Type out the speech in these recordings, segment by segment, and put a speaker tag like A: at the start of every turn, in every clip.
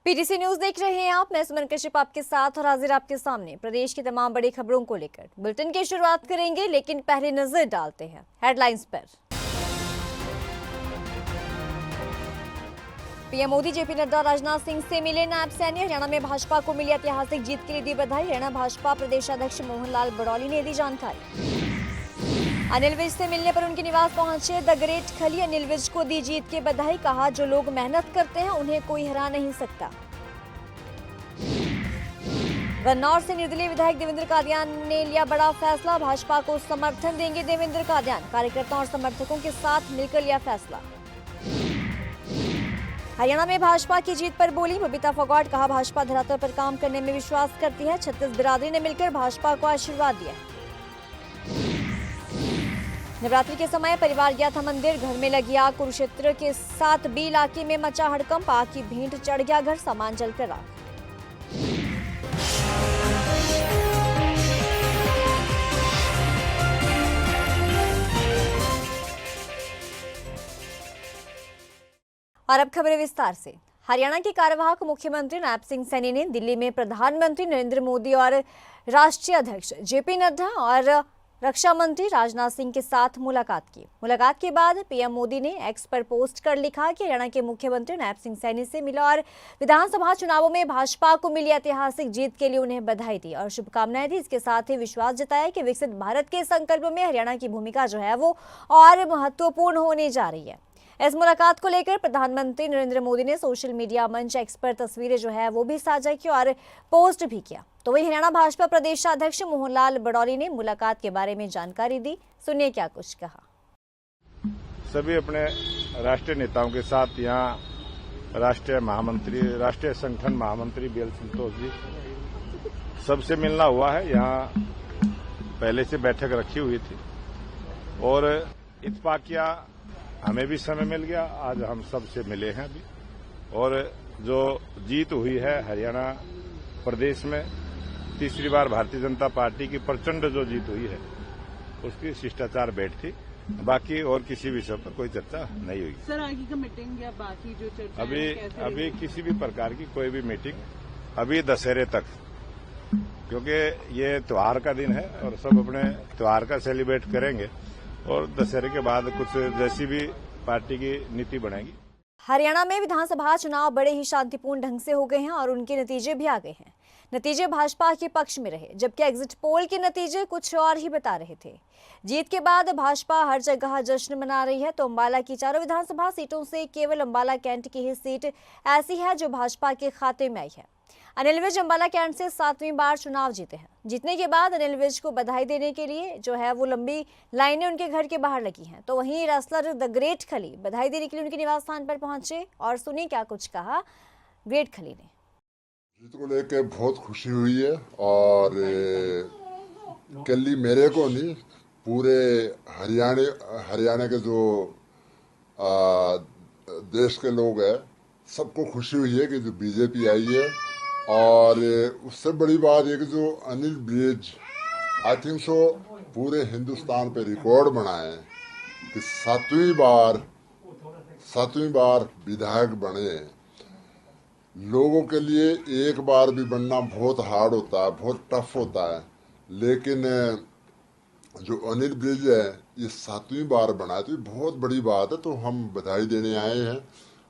A: PTC news देख रहे हैं आप। मैं सुमन कश्यप आपके साथ और हाजिर आपके सामने प्रदेश की तमाम बड़ी खबरों को लेकर। बुलेटिन की शुरुआत करेंगे, लेकिन पहले नजर डालते हैं हेडलाइंस पर। पीएम मोदी जेपी नड्डा राजनाथ सिंह से मिले। नायब सैनी हरियाणा में भाजपा को मिली ऐतिहासिक जीत के लिए दी बधाई। हरियाणा भाजपा प्रदेशाध्यक्ष मोहनलाल बड़ौली ने दी जानकारी। अनिल विज से मिलने पर उनके निवास पहुंचे द ग्रेट खली। अनिल विज को दी जीत की बधाई, कहा जो लोग मेहनत करते हैं उन्हें कोई हरा नहीं सकता। रन्नौर से निर्दलीय विधायक देवेंद्र कादियान ने लिया बड़ा फैसला। भाजपा को समर्थन देंगे देवेंद्र कादियान। कार्यकर्ताओं और समर्थकों के साथ मिलकर लिया फैसला। हरियाणा में भाजपा की जीत पर बोली बबीता फोगाट, कहा भाजपा धरातल पर काम करने में विश्वास करती है। छत्तीस बिरादरी ने मिलकर भाजपा को आशीर्वाद दिया। नवरात्रि के समय परिवार गया था मंदिर, घर में लगी आग। कुरुक्षेत्र के 7B इलाके में मचा हड़कंप। आग की भेंट चढ़ गया घर, सामान जलकर राख। और अब खबरें विस्तार से। हरियाणा के कार्यवाहक मुख्यमंत्री नायब सिंह सैनी ने दिल्ली में प्रधानमंत्री नरेंद्र मोदी और राष्ट्रीय अध्यक्ष जेपी नड्डा और रक्षा मंत्री राजनाथ सिंह के साथ मुलाकात की। मुलाकात के बाद पीएम मोदी ने एक्स पर पोस्ट कर लिखा कि हरियाणा के मुख्यमंत्री नायब सिंह सैनी से मिला और विधानसभा चुनावों में भाजपा को मिली ऐतिहासिक जीत के लिए उन्हें बधाई दी और शुभकामनाएं दी। इसके साथ ही विश्वास जताया कि विकसित भारत के संकल्प में हरियाणा की भूमिका जो है वो और महत्वपूर्ण होने जा रही है। इस मुलाकात को लेकर प्रधानमंत्री नरेंद्र मोदी ने सोशल मीडिया मंच एक्स पर तस्वीरें जो है वो भी साझा की और पोस्ट भी किया। तो वही हरियाणा भाजपा प्रदेशाध्यक्ष मोहनलाल बड़ौली ने मुलाकात के बारे में जानकारी दी। सुनिए क्या कुछ कहा।
B: सभी अपने राष्ट्रीय नेताओं के साथ यहाँ राष्ट्रीय संगठन महामंत्री बीएल संतोष जी सबसे मिलना हुआ है। यहाँ पहले से बैठक रखी हुई थी और इत्तेफाकिया हमें भी समय मिल गया। आज हम सबसे मिले हैं अभी और जो जीत हुई है हरियाणा प्रदेश में, तीसरी बार भारतीय जनता पार्टी की प्रचंड जो जीत हुई है उसकी शिष्टाचार भेंट थी। बाकी और किसी विषय पर कोई चर्चा नहीं हुई।
C: सर आगे का मीटिंग या बाकी जो चर्चा
B: अभी किसी भी प्रकार की कोई भी मीटिंग अभी दशहरे तक, क्योंकि ये त्योहार का दिन है और सब अपने त्योहार का सेलिब्रेट करेंगे और दशहरे के बाद कुछ जैसी भी पार्टी की नीति बनेगी।
A: हरियाणा में विधानसभा चुनाव बड़े ही शांतिपूर्ण ढंग से हो गए हैं और उनके नतीजे भी आ गए हैं। नतीजे भाजपा के पक्ष में रहे, जबकि एग्जिट पोल के नतीजे कुछ और ही बता रहे थे। जीत के बाद भाजपा हर जगह जश्न मना रही है। तो अंबाला की चारों विधानसभा सीटों से केवल अंबाला कैंट की ही सीट ऐसी है जो भाजपा के खाते में आई है। अनिल विज अंबाला कैंट से 7वीं बार चुनाव जीते हैं। जीतने के बाद अनिल विज को बधाई देने के लिए जो है वो लंबी लाइनें उनके घर के बाहर लगी हैं। तो वहीं रेसलर द ग्रेट खली बधाई देने के लिए उनके निवास स्थान पर पहुंचे और सुनिए क्या कुछ कहा ग्रेट खली ने।
D: जीत को लेके बहुत खुशी हुई है और कल मेरे को नहीं, पूरे हरियाणा के जो देश के लोग हैं सबको खुशी हुई है कि जो बीजेपी आई है। और उससे बड़ी बात है कि जो Anil Vij I think so पूरे हिंदुस्तान पे रिकॉर्ड बनाए कि 7वीं बार विधायक बने। लोगों के लिए एक बार भी बनना बहुत हार्ड होता है, बहुत टफ होता है, लेकिन जो अनिल विज है ये 7वीं बार बना तो ये बहुत बड़ी बात है। तो हम बधाई देने आए हैं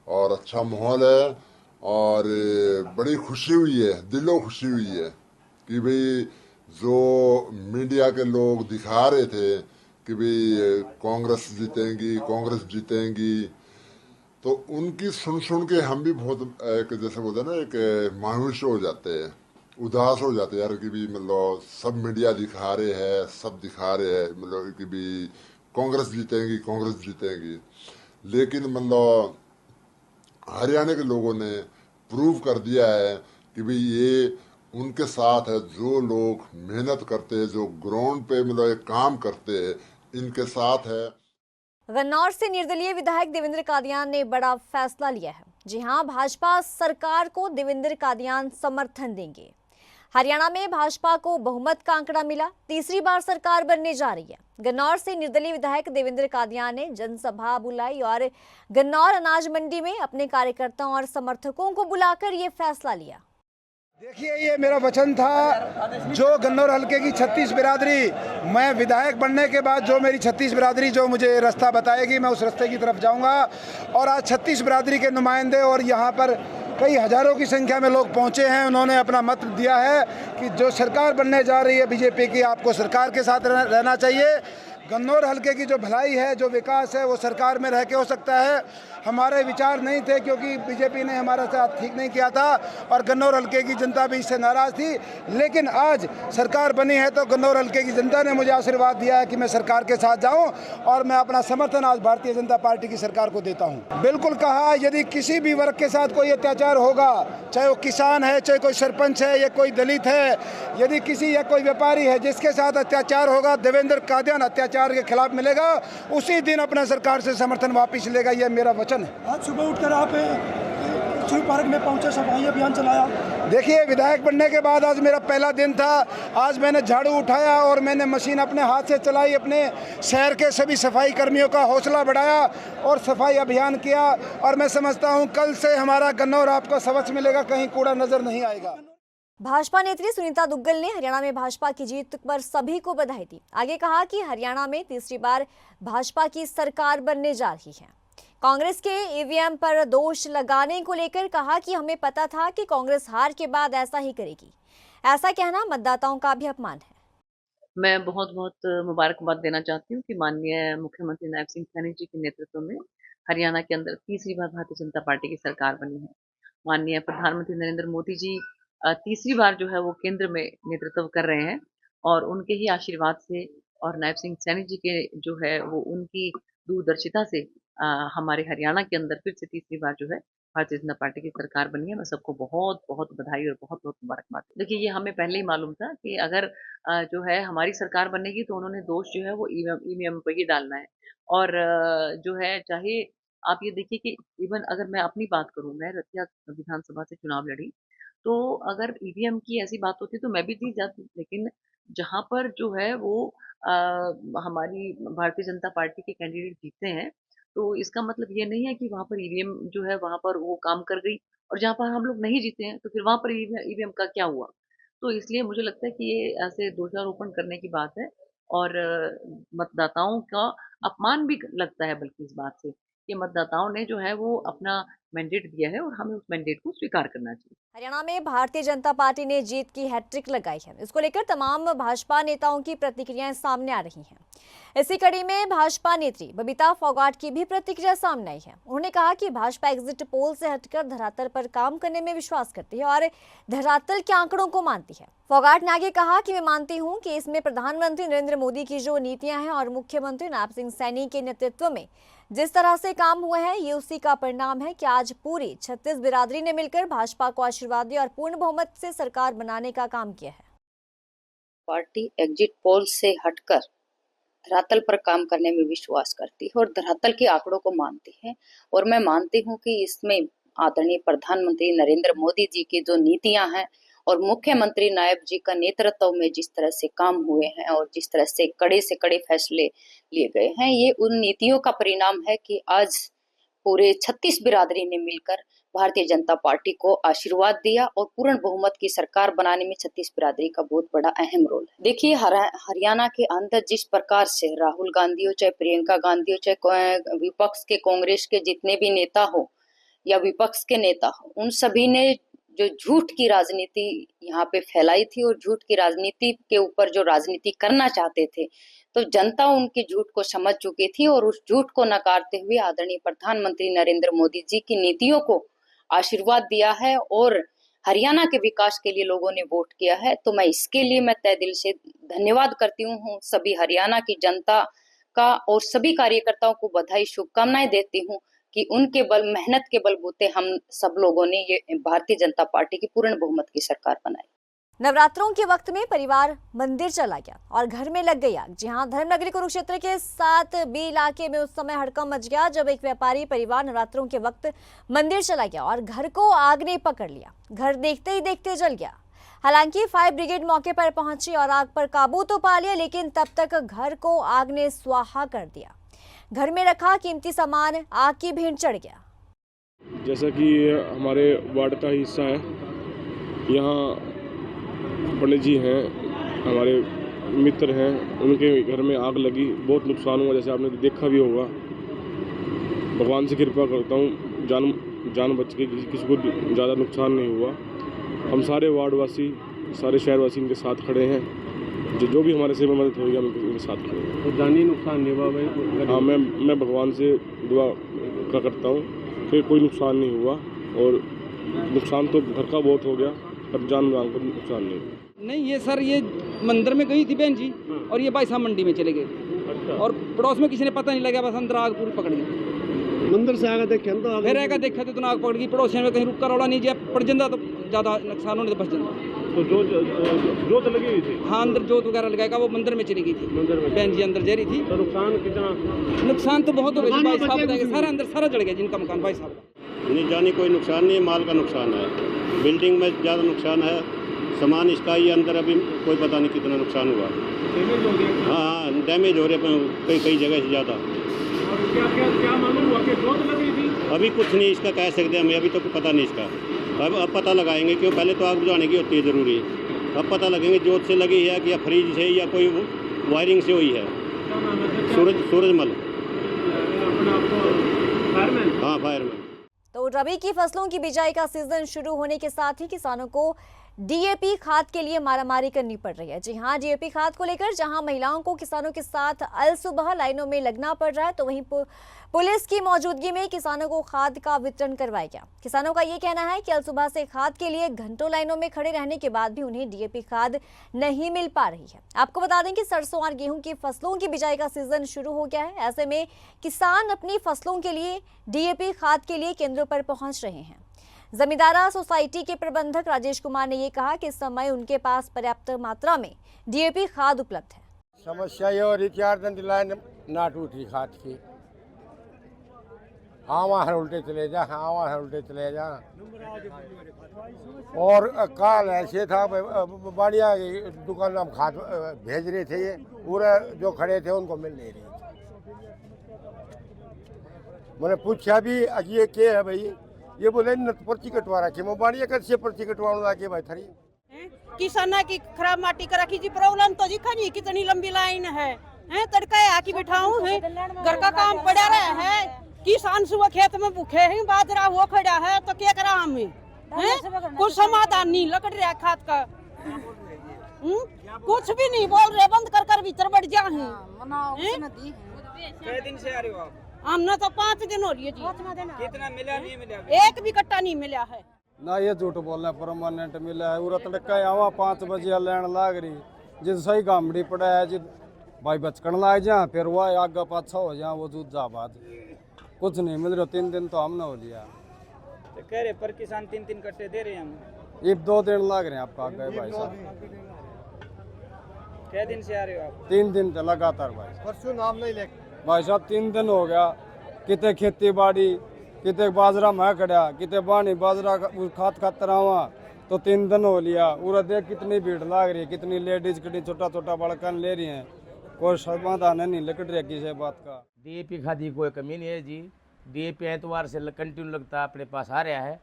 D: और अच्छा माहौल है और बड़ी खुशी हुई है, दिलों खुशी हुई है कि भाई जो मीडिया के लोग दिखा रहे थे कि भाई कांग्रेस जीतेंगी, तो उनकी सुन के हम भी बहुत एक जैसे बोलते हैं ना, एक मायूस हो जाते हैं, उदास हो जाते हैं यार कि भी मतलब सब मीडिया दिखा रहे हैं मतलब कि भी कांग्रेस जीतेंगी, लेकिन मतलब हरियाणा के लोगों ने प्रूव कर दिया है कि भाई ये उनके साथ है। जो लोग मेहनत करते हैं, जो ग्राउंड पे मतलब एक काम करते हैं, इनके साथ है।
A: रन्नौर से निर्दलीय विधायक देवेंद्र कादियान ने बड़ा फैसला लिया है। जी हां, भाजपा सरकार को देवेंद्र कादियान समर्थन देंगे। हरियाणा में भाजपा को बहुमत का आंकड़ा मिला, तीसरी बार सरकार बनने जा रही है। गन्नौर से निर्दलीय विधायक देवेंद्र कादियान ने जनसभा बुलाई और गन्नौर अनाज मंडी में अपने कार्यकर्ताओं और समर्थकों को बुलाकर ये फैसला लिया।
E: देखिए, ये मेरा वचन था, जो गन्नौर हल्के की 36 बिरादरी, मैं विधायक बनने के बाद जो मेरी 36 बिरादरी जो मुझे रास्ता बताएगी, मैं उस रास्ते की तरफ जाऊंगा। और आज 36 बिरादरी के नुमाइंदे और यहाँ पर कई हजारों की संख्या में लोग पहुँचे हैं। उन्होंने अपना मत दिया है कि जो सरकार बनने जा रही है बीजेपी की, आपको सरकार के साथ रहना चाहिए। गन्नौर हल्के की जो भलाई है, जो विकास है, वो सरकार में रह के हो सकता है। हमारे विचार नहीं थे क्योंकि बीजेपी ने हमारा साथ ठीक नहीं किया था और गन्नौर हल्के की जनता भी इससे नाराज़ थी। लेकिन आज सरकार बनी है तो गन्नौर हल्के की जनता ने मुझे आशीर्वाद दिया है कि मैं सरकार के साथ जाऊं और मैं अपना समर्थन आज भारतीय जनता पार्टी की सरकार को देता हूं। बिल्कुल कहा, यदि किसी भी वर्ग के साथ कोई अत्याचार होगा, चाहे वो किसान है, चाहे कोई सरपंच है या कोई दलित है, यदि किसी या कोई व्यापारी है जिसके साथ अत्याचार होगा, देवेंद्र कादियान अत्याचार के खिलाफ मिलेगा, उसी दिन अपना सरकार से समर्थन वापिस लेगा। यह मेरा वचन है।
F: आज सुबह उठकर आप शिव पार्क में पहुंचे, सफाई अभियान चलाया।
E: देखिए, विधायक बनने के बाद आज मेरा पहला दिन था। आज मैंने झाड़ू उठाया और मैंने मशीन अपने हाथ से चलाई, अपने शहर के सभी सफाई कर्मियों का हौसला बढ़ाया और सफाई अभियान किया। और मैं समझता हूं कल से हमारा गन्नौर आपको स्वच्छ मिलेगा, कहीं कूड़ा नजर नहीं आएगा।
A: भाजपा नेत्री सुनीता दुग्गल ने हरियाणा में भाजपा की जीत पर सभी को बधाई दी। आगे कहा कि हरियाणा में तीसरी बार भाजपा की सरकार बनने जा रही है। कांग्रेस के ईवीएम पर दोष लगाने को लेकर कहा कि हमें पता था कि कांग्रेस हार के बाद ऐसा ही करेगी। ऐसा कहना मतदाताओं का भी अपमान है।
C: मैं बहुत बहुत मुबारकबाद देना चाहती हूँ कि माननीय मुख्यमंत्री नायब सिंह सैनी जी के नेतृत्व में हरियाणा के अंदर तीसरी बार भारतीय जनता पार्टी की सरकार बनी है। माननीय प्रधानमंत्री नरेंद्र मोदी जी तीसरी बार जो है वो केंद्र में नेतृत्व कर रहे हैं और उनके ही आशीर्वाद से और नायब सिंह सैनी जी के जो है वो उनकी दूरदर्शिता से हमारे हरियाणा के अंदर फिर से तीसरी बार जो है भारतीय जनता पार्टी की सरकार बनी है। मैं सबको बहुत बहुत बधाई और बहुत बहुत मुबारकबाद। देखिए, ये हमें पहले ही मालूम था कि अगर जो है हमारी सरकार बनेगी तो उन्होंने दोष जो है वो ईवीएम पर ही डालना है। और जो है, चाहे आप ये देखिए कि इवन अगर मैं अपनी बात करूं, मैं रतिया विधानसभा से चुनाव लड़ी, तो अगर ईवीएम की ऐसी बात होती तो मैं भी जीत जाती। लेकिन जहां पर जो है वो हमारी भारतीय जनता पार्टी के कैंडिडेट जीतते हैं, तो इसका मतलब ये नहीं है कि वहां पर ईवीएम जो है वहां पर वो काम कर गई, और जहां पर हम लोग नहीं जीते हैं तो फिर वहां पर ईवीएम का क्या हुआ। तो इसलिए मुझे लगता है कि ये ऐसे दोषारोपण करने की बात है और मतदाताओं का अपमान भी लगता है, बल्कि इस बात से कि मतदाताओं ने जो है वो अपना मैंडेट दिया है और हमें उस मैंडेट को स्वीकार करना चाहिए।
A: हरियाणा में भारतीय जनता पार्टी ने जीत की हैट्रिक लगाई है। इसको लेकर तमाम भाजपा नेताओं की प्रतिक्रियाएं सामने आ रही हैं। इसी कड़ी में भाजपा नेत्री बबीता फोगाट की भी प्रतिक्रिया सामने आई है। उन्होंने कहा कि भाजपा एग्जिट पोल से हटकर धरातल पर काम करने में विश्वास करती है और धरातल के आंकड़ों को मानती है। फोगाट ने आगे कहा कि मैं मानती हूं कि इसमें प्रधानमंत्री नरेंद्र मोदी की जो नीतियां हैं और मुख्यमंत्री नायब सिंह सैनी के नेतृत्व में जिस तरह से काम हुए हैं, ये उसी का परिणाम है कि आज पूरी 36 बिरादरी ने मिलकर भाजपा को आशीर्वाद दिया और पूर्ण बहुमत से सरकार बनाने का काम किया है।
G: पार्टी एग्जिट पोल से हटकर धरातल पर काम करने में विश्वास करती है और धरातल के आंकड़ों को मानती है। और मैं मानती हूं कि इसमें आदरणीय प्रधानमंत्री नरेंद्र मोदी जी की जो नीतियां हैं और मुख्यमंत्री नायब जी का नेतृत्व में जिस तरह से काम हुए हैं और जिस तरह से कड़े फैसले लिए गए हैं, ये उन नीतियों का परिणाम है कि आज पूरे 36 बिरादरी ने मिलकर भारतीय जनता पार्टी को आशीर्वाद दिया और पूर्ण बहुमत की सरकार बनाने में 36 बिरादरी का बहुत बड़ा अहम रोल है। देखिए, हरियाणा के अंदर जिस प्रकार से राहुल गांधी हो, चाहे प्रियंका गांधी हो, चाहे विपक्ष के कांग्रेस के जितने भी नेता हो या विपक्ष के नेता हो, उन सभी ने जो झूठ की राजनीति यहाँ पे फैलाई थी और झूठ की राजनीति के ऊपर जो राजनीति करना चाहते थे, तो जनता उनके झूठ को समझ चुकी थी और उस झूठ को नकारते हुए आदरणीय प्रधानमंत्री नरेंद्र मोदी जी की नीतियों को आशीर्वाद दिया है और हरियाणा के विकास के लिए लोगों ने वोट किया है। तो मैं इसके लिए मैं तहे दिल से धन्यवाद करती हूँ सभी हरियाणा की जनता का और सभी कार्यकर्ताओं को बधाई, शुभकामनाएं देती हूँ कि उनके मेहनत के बलबूते हम सब लोगों ने ये भारतीय जनता पार्टी की पूर्ण बहुमत की सरकार बनाई।
A: नवरात्रों के वक्त में परिवार मंदिर चला गया और घर में लग गई आग। जहां धर्मनगरी कुरुक्षेत्र के साथ बी इलाके में उस समय हड़कंप मच गया जब एक व्यापारी परिवार नवरात्रों के वक्त मंदिर चला गया और घर को आग ने पकड़ लिया। घर देखते ही देखते जल गया। हालांकि फायर ब्रिगेड मौके पर पहुंची और आग पर काबू तो पा लिया, लेकिन तब तक घर को आग ने स्वाहा कर दिया। घर में रखा कीमती सामान आग की भेंट चढ़ गया।
H: जैसा कि हमारे वार्ड का हिस्सा है, यहाँ पंडित जी हैं, हमारे मित्र हैं, उनके घर में आग लगी, बहुत नुकसान हुआ। जैसे आपने देखा भी होगा। भगवान से कृपा करता हूँ जान बच के किसी को ज़्यादा नुकसान नहीं हुआ। हम सारे वार्डवासी, सारे शहरवासी इनके साथ खड़े हैं। जो भी हमारे से मदद होगी हम इनके साथ खड़े हैं।
I: तो जानी नुकसान नहीं हुआ भाई?
H: हाँ, मैं भगवान से दुआ करता हूँ कि कोई नुकसान नहीं हुआ, और नुकसान तो घर का बहुत हो गया, पर जान माल को नुकसान नहीं हुआ।
J: नहीं, ये सर ये मंदिर में गई थी बहन जी, और ये भाई साहब मंडी में चले गए, और पड़ोस में किसी ने पता नहीं लगा, बस अंदर आग पूरी पकड़ गई।
I: मंदिर से आगे देखे तो
J: फिर आगे देखा तो आग पकड़ गई। पड़ोसियों में कहीं रुक कर रौला नहीं जाए, पड़ जाता तो ज़्यादा नुकसान होने तो बच जाता।
H: तो जोत लगी हुई थी?
J: हाँ, अंदर जोत वगैरह लगाएगा, वो मंदिर में चली गई थी।
H: मंदिर में
J: बहन जी अंदर जा रही थी।
H: तो नुकसान कितना?
J: नुकसान तो बहुत हो गया भाई साहब, बताएंगे सारा अंदर सारा जल गया जिनका मकान भाई साहब।
K: नहीं जानी कोई नुकसान नहीं, माल का नुकसान है, बिल्डिंग में ज़्यादा नुकसान है, सामान इसका ही अंदर अभी कोई पता नहीं कितना नुकसान हुआ।
H: डैमेज हो गया?
K: हाँ, डैमेज हो रहे कई जगह से ज़्यादा।
H: क्या मालूम हुआ कि जोत लगी थी?
K: अभी कुछ नहीं इसका कह सकते हमें, अभी तो पता नहीं इसका। अब पता लगाएंगे, क्यों पहले तो आग बुझाने की होती है ज़रूरी। अब पता लगेंगे जोत से लगी है कि या फ्रिज से या कोई वायरिंग से हुई है। सूरजमल। हाँ, फायरमैन।
A: तो रबी की फसलों की बिजाई का सीजन शुरू होने के साथ ही किसानों को डीएपी खाद के लिए मारामारी करनी पड़ रही है। जी हां, डीएपी खाद को लेकर जहां महिलाओं को किसानों के साथ अल सुबह लाइनों में लगना पड़ रहा है, तो वहीं पुलिस की मौजूदगी में किसानों को खाद का वितरण करवाया गया। किसानों का ये कहना है कि अल सुबह से खाद के लिए घंटों लाइनों में खड़े रहने के बाद भी उन्हें डीएपी खाद नहीं मिल पा रही है। आपको बता दें कि सरसों और गेहूं की फसलों की बिजाई का सीजन शुरू हो गया है। ऐसे में किसान अपनी फसलों के लिए डीएपी खाद के लिए केंद्रों पर पहुंच रहे हैं। जमींदारा सोसाइटी के प्रबंधक राजेश कुमार ने ये कहा कि इस समय उनके पास पर्याप्त मात्रा में डीएपी खाद उपलब्ध है।
L: समस्या ये हो रही थी 8 दिन लाइन ना टूटी खाद की। हाँ, वहाँ उल्टे चले जा, हाँ वहाँ उल्टे चले जा। और काल ऐसे था बढ़िया दुकान हम खाद भेज रहे थे, ये पूरा जो खड़े थे उनको मिल नहीं रही थी। मैंने पूछा भी ये क्या है भाई, ये बोले पर्ची कटवा रखी। मैं बढ़िया कैसे पर्ची कटवाने लगे भाई थरी।
M: किसान की खराब माटी का रखी जी, प्रॉब्लम तो दिखा नहीं कितनी लंबी लाइन है। तड़का आके बैठाऊं है, घर का काम पड़ा रहा है। किसान सुबह खेत में भूखे हैं, बाजरा वो खड़ा है, तो क्या करा हमें? कुछ समाधान नहीं लकड़ रहा खाद का। कुछ भी नहीं बोल रहे, बंद कर भीतर बढ़ जा है।
J: कितने दिन से आ रहे हो आप?
M: हमने तो 5 दिन हो रही है जी।
J: कितना मिला नहीं मिला?
M: एक भी कट्टा नहीं मिला है
L: ना। ये झूठ बोल रहे, परमानेंट मिला है। पूरा तड़का आवा 5 बजे लैन लाग रही, जिस सही गामड़ी पड़ा है जिस भाई बचकन लाग जा, फिर वो आगे पाछा हो जा, वो दूध जा बाद कुछ नहीं मिल रहा। 3 दिन तो हमने हो लिया।
J: तो कह रहे पर किसान 3-3 कट्टे दे रहे हैं हम।
L: ये 2 दिन लग रहे हैं आपका आगे भाई साहब।
J: क्या दिन से आ रहे हो आप?
L: 3 दिन तो लगातार भाई।
F: परसों नाम नहीं ले
L: भाई साहब 3 दिन हो गया। कितने खेती बाड़ी, कितने बाजरा मैं खड़ा, कितने बानी बाजरा खाद खातर आवा, तो 3 दिन हो लिया। पूरा देख कितनी भीड़ लाग रही है, कितनी लेडीज कितनी छोटा छोटा बड़कन ले रही हैं, कोई समाधान नहीं लकड़ रहा किसी बात का।
N: डीएपी खाद की कोई कमी नहीं है जी। डीएपी एतवार से कंटिन्यू लगता अपने पास आ रहा है।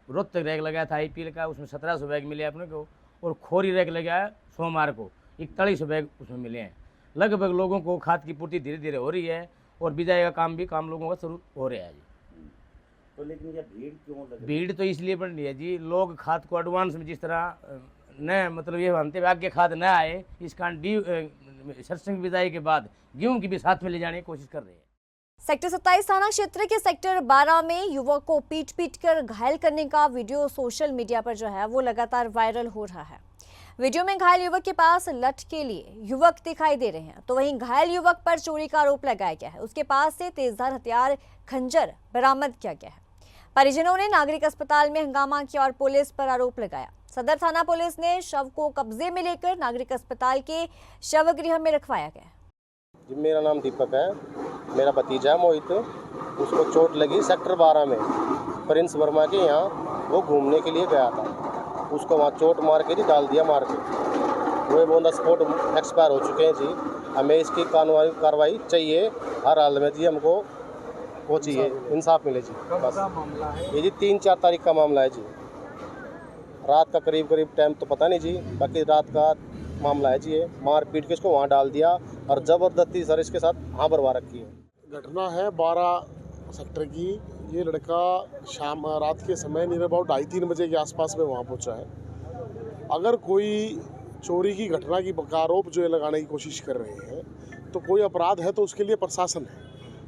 N: रोहतक रैक लगाया था आईपीएल का, उसमें 1700 बैग मिले अपने को, और खोरी रैक लगाया सोमवार को 4100 बैग उसमें मिले हैं। लगभग लोगों को खाद की पूर्ति धीरे धीरे हो रही है, और बिजाई का काम लोगों का शुरू हो रहा है जी।
K: तो लेकिन ये भीड़ क्यों लग रही है?
N: भीड़ तो इसलिए बढ़ रही है जी, लोग खाद को एडवांस में जिस तरह न मतलब ये मानते हुए आगे खाद न आए, इस कारण सरसों की बिजाई के बाद गेहूं की भी साथ में ले जाने की कोशिश कर रहे हैं।
A: सेक्टर 27 थाना क्षेत्र के सेक्टर 12 में युवक को पीट कर घायल करने का वीडियो सोशल मीडिया पर जो है वो लगातार वायरल हो रहा है। वीडियो में घायल युवक के पास लठ के लिए युवक दिखाई दे रहे हैं, तो वहीं घायल युवक पर चोरी का आरोप लगाया गया है। उसके पास से तेजधार हथियार खंजर बरामद किया गया है। परिजनों ने नागरिक अस्पताल में हंगामा किया और पुलिस पर आरोप लगाया। सदर थाना पुलिस ने शव को कब्जे में लेकर नागरिक अस्पताल के शव गृह में रखवाया गया।
O: जी, मेरा नाम दीपक है। मेरा भतीजा है मोहित, उसको चोट लगी सेक्टर 12 में। प्रिंस वर्मा के यहाँ वो घूमने के लिए गया था। उसको वहाँ चोट मार के जी डाल दिया मार के। वो ऑन द स्पॉट एक्सपायर हो चुके हैं जी। हमें इसकी कानूनी कार्रवाई चाहिए हर हाल में जी, हमको वो चाहिए, इंसाफ मिले जी बस। ये जी 3-4 तारीख का मामला है जी, रात का करीब टाइम तो पता नहीं जी, बाकी रात का मामला है जी। ये मार पीट के इसको वहाँ डाल दिया और ज़बरदस्ती सर इसके साथ हाँ भरवा रखी है।
P: घटना है 12 सेक्टर की। ये लड़का रात के समय नियर अबाउट 2:30-3 बजे के आसपास में वहाँ पहुँचा है। अगर कोई चोरी की घटना की आरोप जो है लगाने की कोशिश कर रहे हैं तो कोई अपराध है तो उसके लिए प्रशासन है,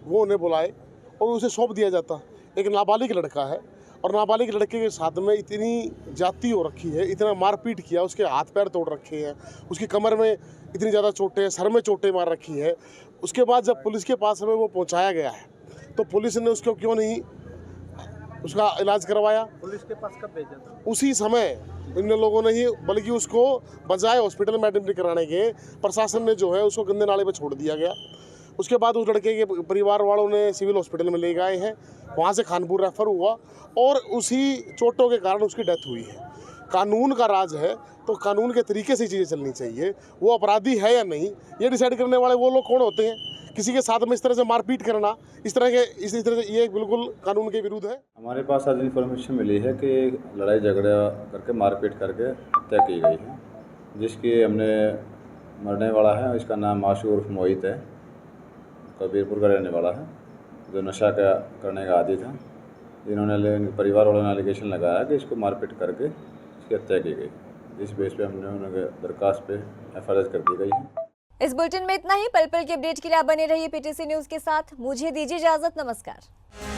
P: वो उन्हें बुलाए और उसे सौंप दिया जाता। एक नाबालिग लड़का है और नाबालिग लड़के के साथ में इतनी जाति हो रखी है, इतना मारपीट किया, उसके हाथ पैर तोड़ रखे हैं, उसकी कमर में इतनी ज़्यादा चोटें, सर में चोटें मार रखी है। उसके बाद जब पुलिस के पास में वो पहुंचाया गया है तो पुलिस ने उसको क्यों नहीं उसका इलाज करवाया?
O: पुलिस के पास कब भेजा था?
P: उसी समय इन लोगों ने ही, बल्कि उसको बजाय हॉस्पिटल में एडमिट कराने के प्रशासन ने जो है उसको गंदे नाले में छोड़ दिया गया। उसके बाद उस लड़के के परिवार वालों ने सिविल हॉस्पिटल में ले गए हैं, वहाँ से खानपुर रेफर हुआ और उसी चोटों के कारण उसकी डेथ हुई है। कानून का राज है तो कानून के तरीके से चीज़ें चलनी चाहिए। वो अपराधी है या नहीं ये डिसाइड करने वाले वो लोग कौन होते हैं? किसी के साथ में इस तरह से मारपीट करना, इस तरह से ये बिल्कुल कानून के विरुद्ध है।
Q: हमारे पास आज इन्फॉर्मेशन मिली है कि लड़ाई झगड़ा करके मारपीट करके हत्या की गई है, जिसकी हमने मरने वाला है इसका नाम आशू उर्फ मोहित है, कबीरपुर का रहने वाला है, जो नशा करने का आदी था। इन्होंने परिवार वालों ने एलिगेशन लगाया कि इसको मारपीट करके इसकी हत्या की गई। इस बेस पे हमने उनके दरखास्त पे एफआईआर कर दी गई है।
A: इस बुलेटिन में इतना ही। पल पल के अपडेट के लिए आप बने रहिए पीटीसी न्यूज के साथ। मुझे दीजिए इजाजत। नमस्कार।